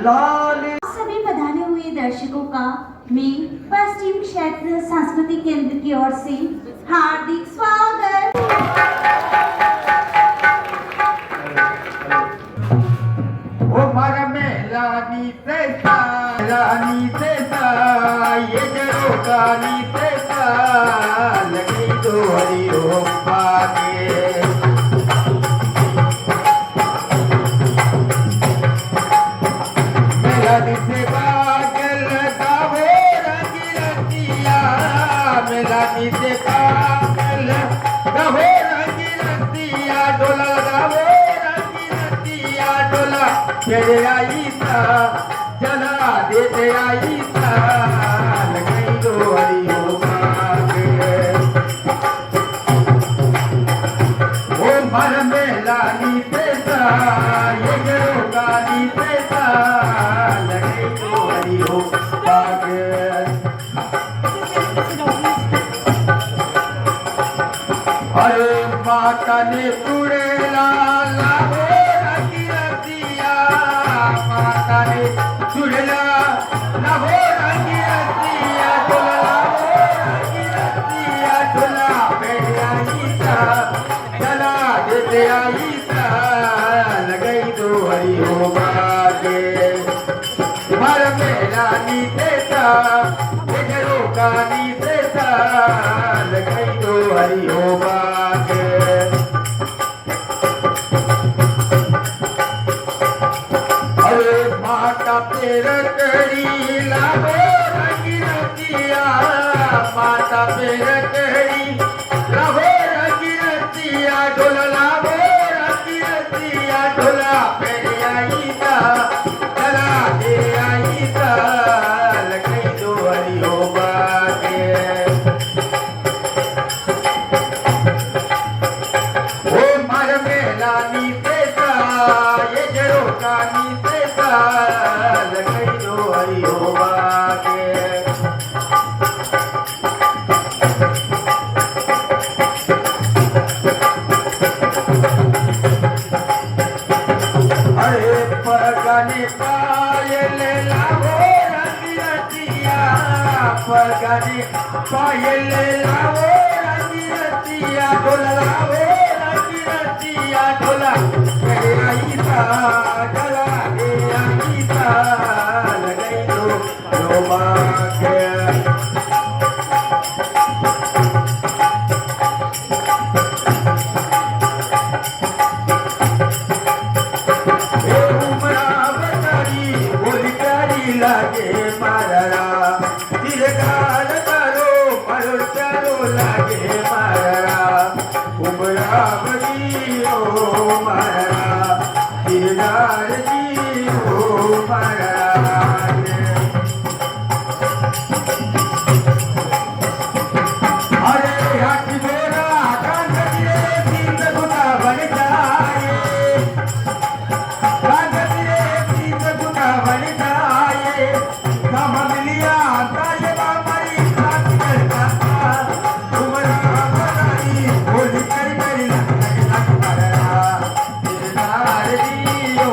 लाली। सभी बधाने हुए दर्शकों का मैं पश्चिम क्षेत्र सांस्कृतिक केंद्र की ओर से हार्दिक स्वागत। ओ मारा मेलानी तेसा ये जरो कानी तेसा लगी तो हरि ओम पाके मेलानी से बागल गावो रंगी रतिया मेलानी से बागल गावो रंगी रतिया डोला गावो रंगी रतिया डोला चढ़े आई था जला देते आई था लगी दो हरी हो ओ मर में लानी पैसा ये गरो गानी पैसा लगी दो हरी हो अरे माता ने तुड़ेला लाभो रखी रतिया माता ने तुड़ेला लाभो रखी रतिया डोला लाभो रखी रतिया डोला बैठ आई सा चला देते आई सा लगई दो हरी हो बागे मर मेरा नी देता बेजरो का नी देता लगई दो हरी हो बागे अरे माता पेर कड़ी लाभो रंगी रतिया माता पेर कड़ी लाभो रंगी रतिया डोला लाभो रंगी रतिया डोला पेड़ आई ता चला दे आई ता लगी दो हरी हो बागे ओ मर मेलानी पैसा ये जरो कानी पैसा लगी दो हरी हो बागे अरे पगने पायल लावो रंगी रतिया पगने पायल लावो रंगी रतिया डोला लावो रंगी रतिया डोला करे आई सा डोला दे आई सा लगई दो बाके लागे मारा तिरगार करो पर चलो लागे मारा उमरा बदी ओ मारा तिरगार जी ओ मारा अरे हाथ गोरा कान दिए तीन गुना बन जाए कान दिए तीन गुना बन जाए काम मिलिया ताये बाबाई साथ करता तुमरा बनाई बोल कर लग लग लग मरा दिलदार दियो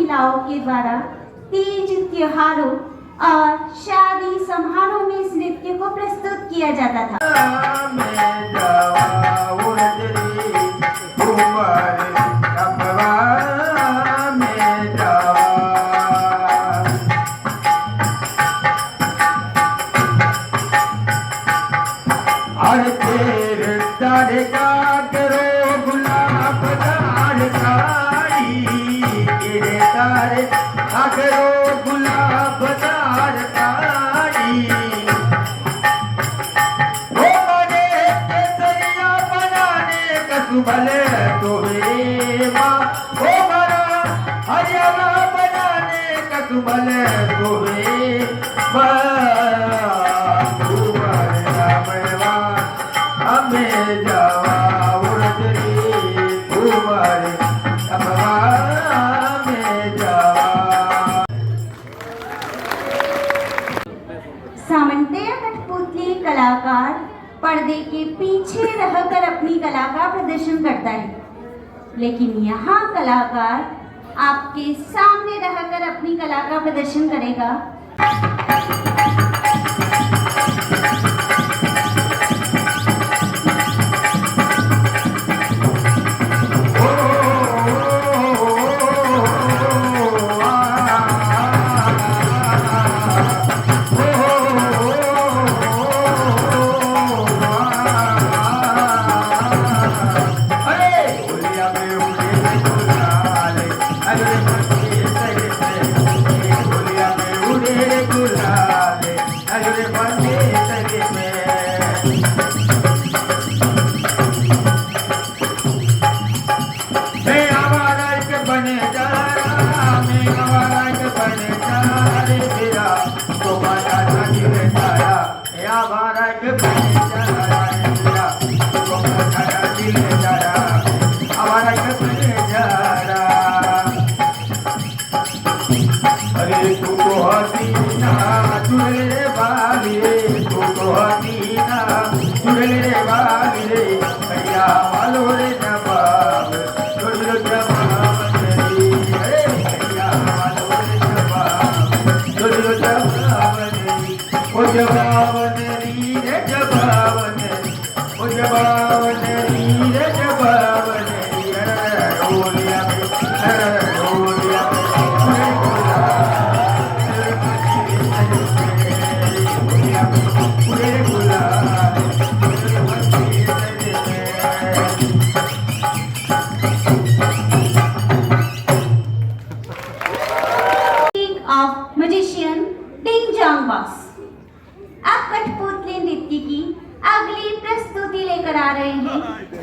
महिलाओं के द्वारा तीज त्योहारों और शादी समारोह में इस नृत्य को प्रस्तुत किया जाता था। मैं जावा उड़द रे कुंवर कपवा में जावा और तेरे तारे का करो गुलाब दार काड़ी तेरे तारे का करो गुलाब दार काड़ी ओ मने केसरिया बनाने कसुबले तोहे माँ ओ मरा हरियाणा बनाने कसुबले तोहे हमें जावा उड़द रे कुंवर कपवा में जावा। सामंतया कठपुतली कलाकार पर्दे के पीछे रहकर अपनी कला का प्रदर्शन करता है, लेकिन यहाँ कलाकार आपके सामने रहकर अपनी कला का प्रदर्शन करेगा। अरे तू तो हसीना चुड़े रे बाली रे तू तो हसीना चुड़े रे बाली रे भैया वालो रे जवाब चुड़े जवाब तेरी अरे भैया वालो रे जवाब चुड़े जवाब तेरी ओ जवाब तेरी रे जवाब तेरी ओ जवाब तेरी रे जवाब तेरी अरे ओलिया अरे ओलिया ऑफ म्यूजिशियन डिंग जॉन्ग बॉस। अब कठपुतली नृत्य की अगली प्रस्तुति लेकर आ रहे हैं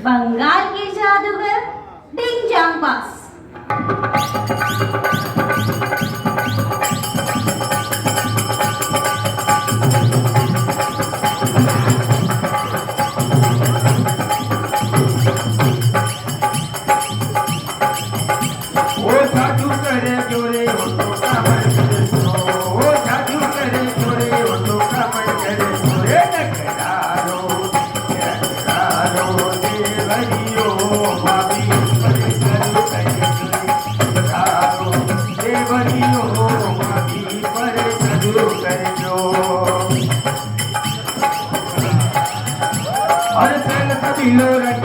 बंगाल के जादूगर डिंग जॉन्ग बॉस। लो रंग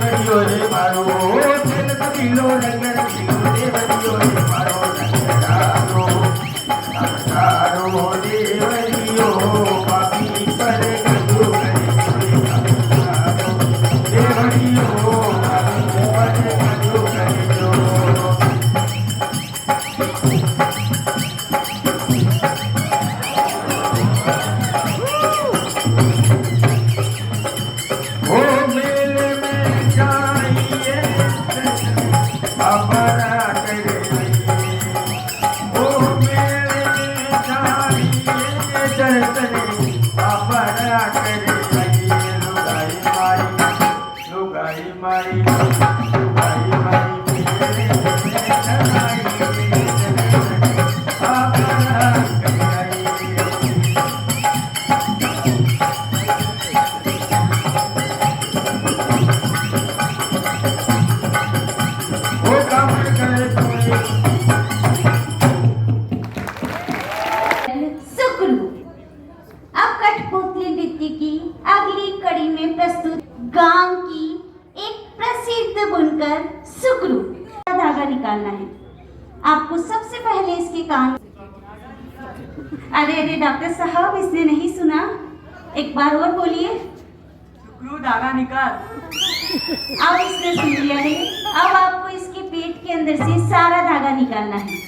बड़ियो रे मारो तेल कबीलो रंग रे बड़ियो रे मारो डारो डारो दे बड़ियो पापी पर गदू करे डारो दे बड़ियो पापी पर गदू करे जो आपको सबसे पहले इसके कान। अरे डॉक्टर साहब, इसने नहीं सुना, एक बार और बोलिए। शुक्रू धागा निकाल। अब इसने सुन लिया है। अब आपको इसके पेट के अंदर से सारा धागा निकालना है।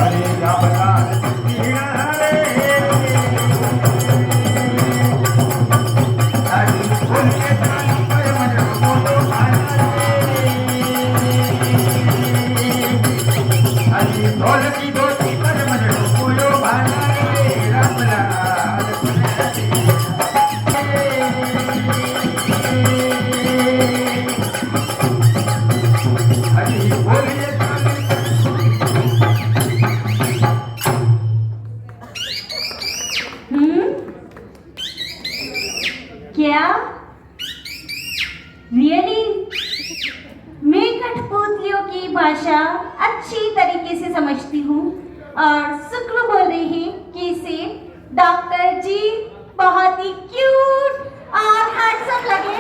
अरे रामलाल मीरा रे अरे बोल के ताली पर मन मोटो भाना रे अरे ढोल की धोती पर मन मोटो भाना रे रामलाल अरे बोल के क्या रियली? मैं कठपुतलियों की भाषा अच्छी तरीके से समझती हूँ और शुक्र बोल रही है कि इसे डॉक्टर जी बहुत ही क्यूट और हैंडसम लगे।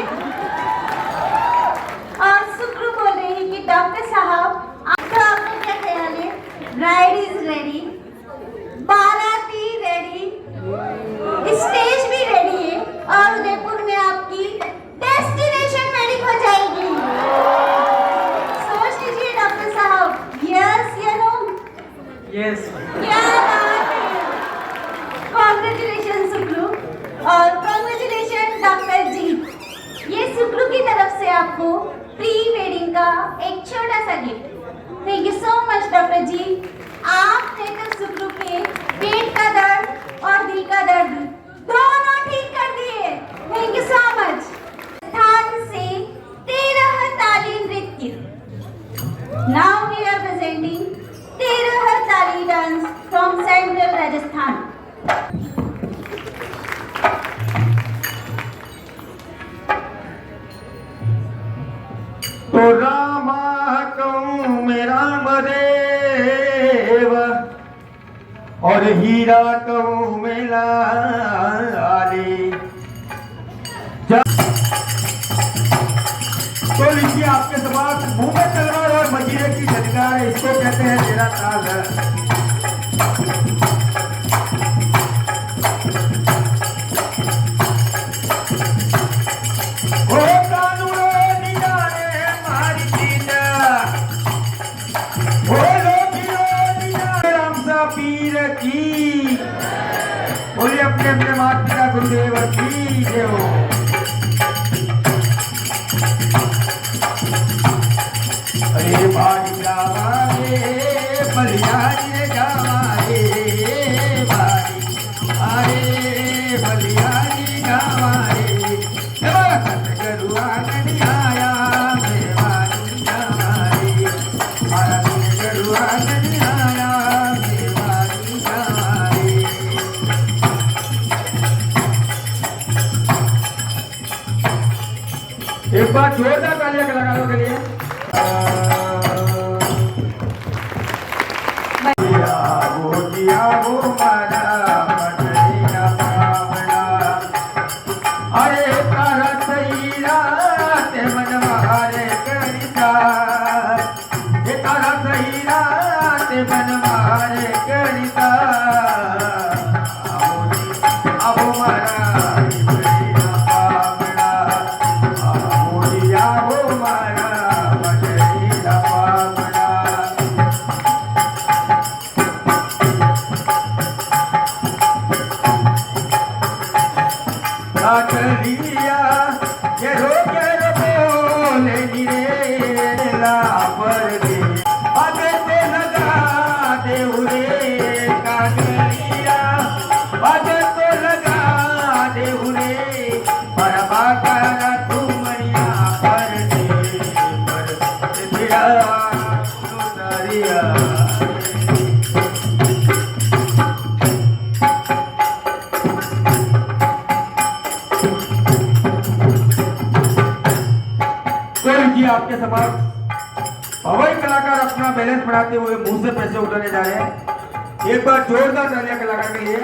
और शुक्र बोल रही है कि डॉक्टर साहब, आपका क्या ख्याल है? ब्राइड इज रेडी, बाराती रेडी, स्टेज भी रेडी है और उदयपुर में आपकी डेस्टिनेशन वेडिंग हो जाएगी। सोच लीजिए डॉक्टर साहब, यस या नो? यस। क्या बात है! कॉन्ग्रेचुलेशन शुक्लू और कॉन्ग्रेचुलेशन डॉक्टर जी। ये शुक्लू की तरफ से आपको प्री वेडिंग का एक छोटा सा gift. Thank you so much doctor ji. आपने तो शुक्लू के पेट का दर्द और दिल का दर्द दोनों ठीक कर दिए। Thank you so much. स्थान से 13 ताली नृत्य। नाउ वी आर प्रेजेंटिंग 13 ताली डांस फ्रॉम सेंट्रल राजस्थान। तो रामा कहूँ में राम देव और हीरा कहूँ में लाले। तो लीजिए आपके समाज मुंह में तलवार और मजीरे की झटकार है, इसको कहते हैं तेरा ताल। ओ कानूनो निजाने मारी सीता, ओ लोगियो निजाने राम सा पीर की, बोलिए अपने अपने माता पिता गुरुदेव की जय हो। अरे भाई जावा रे बलिया रे जावा रे भाई, अरे बलिया रे जावा रे सतगुरुआ कन्हैया मेवानी जावा रे, मारा सतगुरुआ कन्हैया मेवानी जावा रे। एक बार जोरदार तालियां लगा लो के लिए। दिया वो मारा मटरिया पावड़ा, अरे तारा सैरा ते मनवारे करिता, ये तारा सैरा ते मनवारे करिता, अब मारा मटरिया पावड़ा, दिया वो मारा मटरिया पावड़ा। लिया ये रोकर बोले नीरे लापर दे, आगे से लगा दे उरे कागलिया, आगे से लगा दे उरे परबा कर तुमरिया पर दे। उतरिया उतरिया जी आपके समक्ष हवाई कलाकार अपना बैलेंस बढ़ाते हुए मुंह से पैसे उठाने जा रहे हैं। एक बार जोरदार तालियां कलाकार के लिए।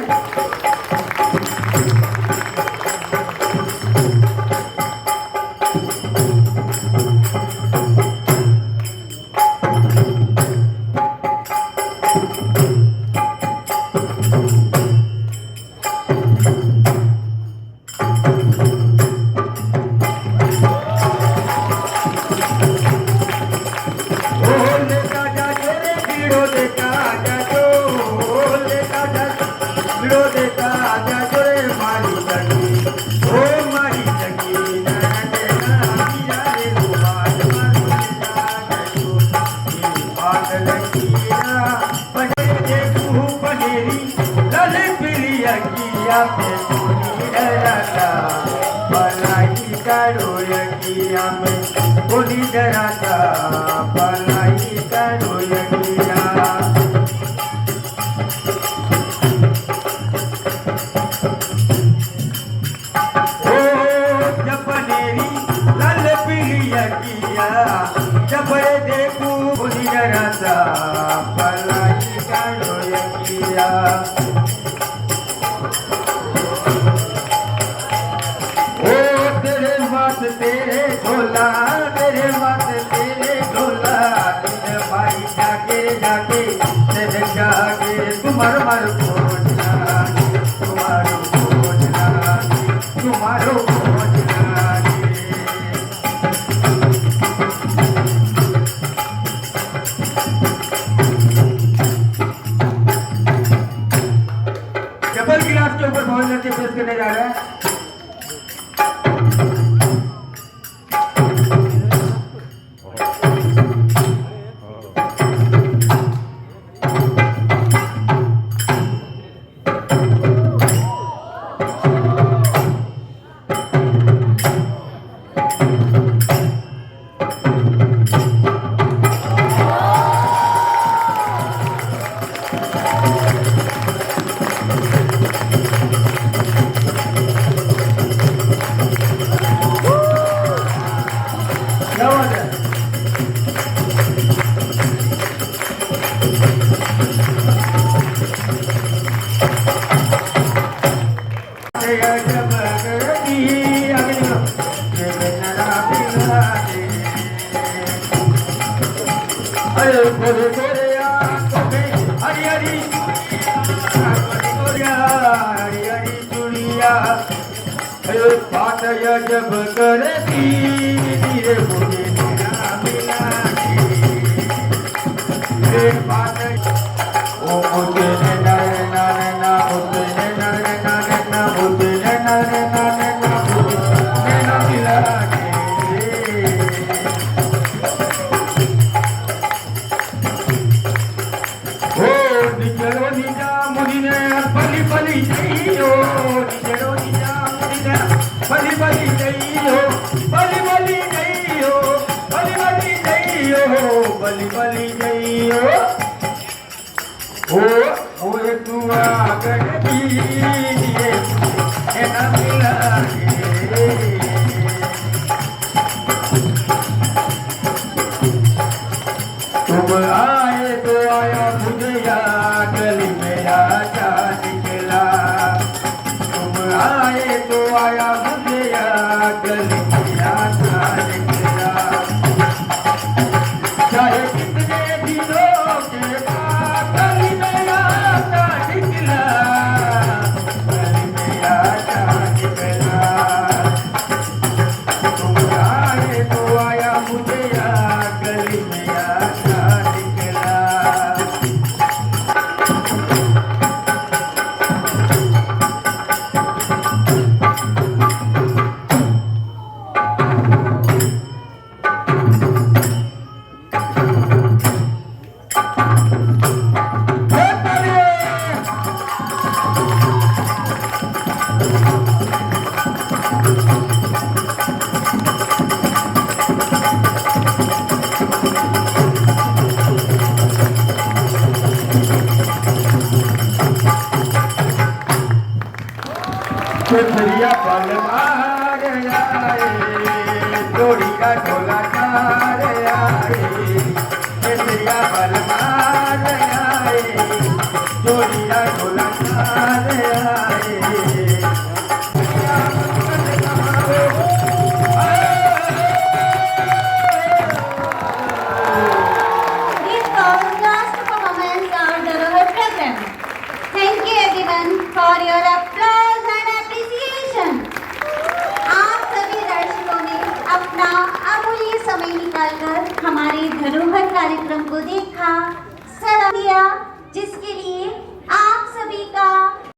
जब देखू जरासा पलाई करो यकिया तेरे मत तेरे ढोला तेरे मत तेरे ढोला भाई जाके जाके तेरे जाके तुम्हारो मारो खोजना तुम्हारो खोजना तुम्हारो खोजना डबल गिलास के ऊपर बहुत लड़के पेश करने जा रहे हैं। जब करती धीरे मुझे तेरा मिला बात ओ मुझे नैना नैना मुझे नैना नैना नैना मुझे नैना नैना नैना मुझे नैना मिला ओ निजरो निजा मुझे पली पली चाहिए निजरो निजा मुझे बली बली नहीं हो बली बली नहीं हो बली बली नहीं हो बली बली नहीं हो ओ तू आकर दीजिए ना मिला तुम आए तो आया मुझे याद गली में आजा निकला तुम आए तो आया गली में आजा निकला चाहे कितने दिनों के बाद गली में आजा निकला गली में आजा निकला तुम आए तो आया मुझे गली में आजा निकला केसरिया पल मार आए जोड़ी का ढोला चार आए केसरिया पल मार आए जोड़ी का ढोला चार